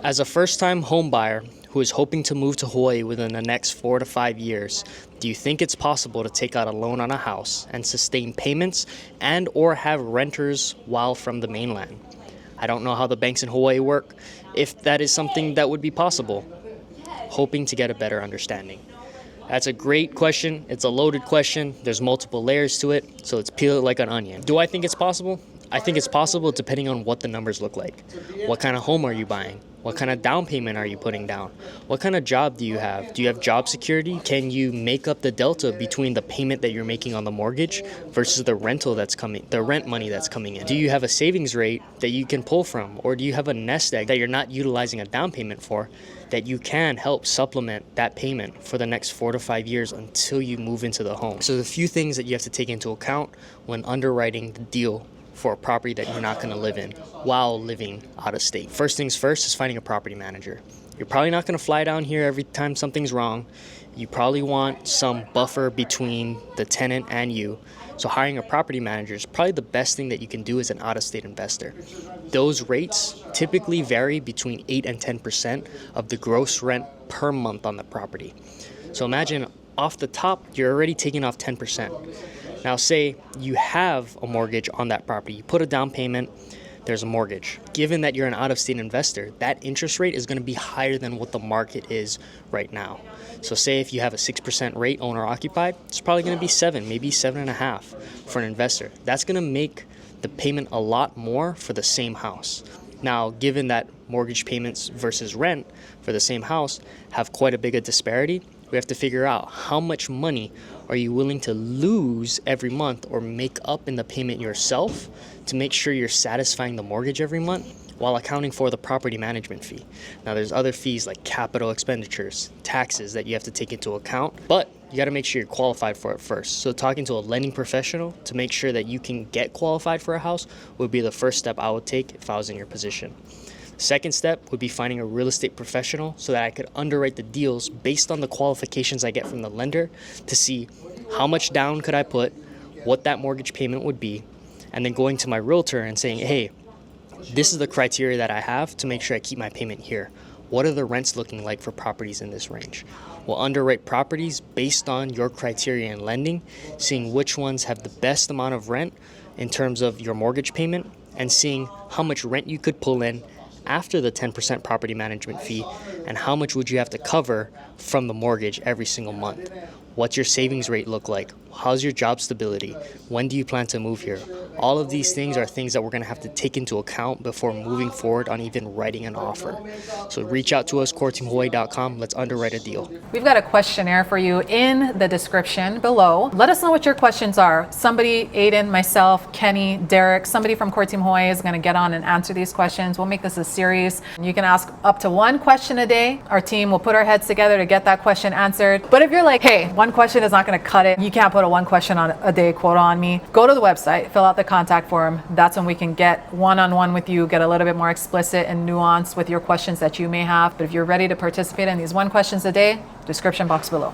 As a first-time home buyer who is hoping to move to Hawaii within the next 4 to 5 years, do you think it's possible to take out a loan on a house and sustain payments and or have renters while from the mainland? I don't know how the banks in Hawaii work, if that is something that would be possible. Hoping to get a better understanding. That's a great question. It's a loaded question. There's multiple layers to it, so let's peel it like an onion. Do I think it's possible? I think it's possible depending on what the numbers look like. What kind of home are you buying? What kind of down payment are you putting down? What kind of job do you have? Do you have job security? Can you make up the delta between the payment that you're making on the mortgage versus the rent money that's coming in? Do you have a savings rate that you can pull from? Or do you have a nest egg that you're not utilizing a down payment for that you can help supplement that payment for the next 4 to 5 years until you move into the home? So the few things that you have to take into account when underwriting the deal for a property that you're not going to live in while living out of state. First things first is finding a property manager. You're probably not going to fly down here every time something's wrong. You probably want some buffer between the tenant and you. So hiring a property manager is probably the best thing that you can do as an out-of-state investor. Those rates typically vary between 8 and 10% of the gross rent per month on the property. So imagine off the top, you're already taking off 10%. Now say you have a mortgage on that property, you put a down payment, there's a mortgage. Given that you're an out-of-state investor, that interest rate is going to be higher than what the market is right now. So say if you have a 6% rate owner-occupied, it's probably going to be 7, maybe 7.5 for an investor. That's going to make the payment a lot more for the same house. Now, given that mortgage payments versus rent for the same house have quite a big disparity, we have to figure out how much money are you willing to lose every month or make up in the payment yourself to make sure you're satisfying the mortgage every month while accounting for the property management fee. Now there's other fees like capital expenditures, taxes that you have to take into account, but you got to make sure you're qualified for it first. So talking to a lending professional to make sure that you can get qualified for a house would be the first step I would take if I was in your position. Second step would be finding a real estate professional so that I could underwrite the deals based on the qualifications I get from the lender to see how much down could I put, what that mortgage payment would be, and then going to my realtor and saying, hey, this is the criteria that I have to make sure I keep my payment here. What are the rents looking like for properties in this range? We'll underwrite properties based on your criteria in lending, seeing which ones have the best amount of rent in terms of your mortgage payment, and seeing how much rent you could pull in after the 10% property management fee, and how much would you have to cover from the mortgage every single month. What's your savings rate look like? How's your job stability? When do you plan to move here? All of these things are things that we're going to have to take into account before moving forward on even writing an offer. So reach out to us, coreteamhawaii.com. Let's underwrite a deal. We've got a questionnaire for you in the description below. Let us know what your questions are. Somebody, Aiden, myself, Kenny, Derek, somebody from Core Team Hawaii is going to get on and answer these questions. We'll make this a series. You can ask up to one question a day. Our team will put our heads together to get that question answered. But if you're like, hey, one question is not going to cut it, you can't put a one question on a day quota on me, go to the website, fill out the contact form. That's when we can get one-on-one with you, get a little bit more explicit and nuanced with your questions that you may have. But if you're ready to participate in these one questions a day, description box below.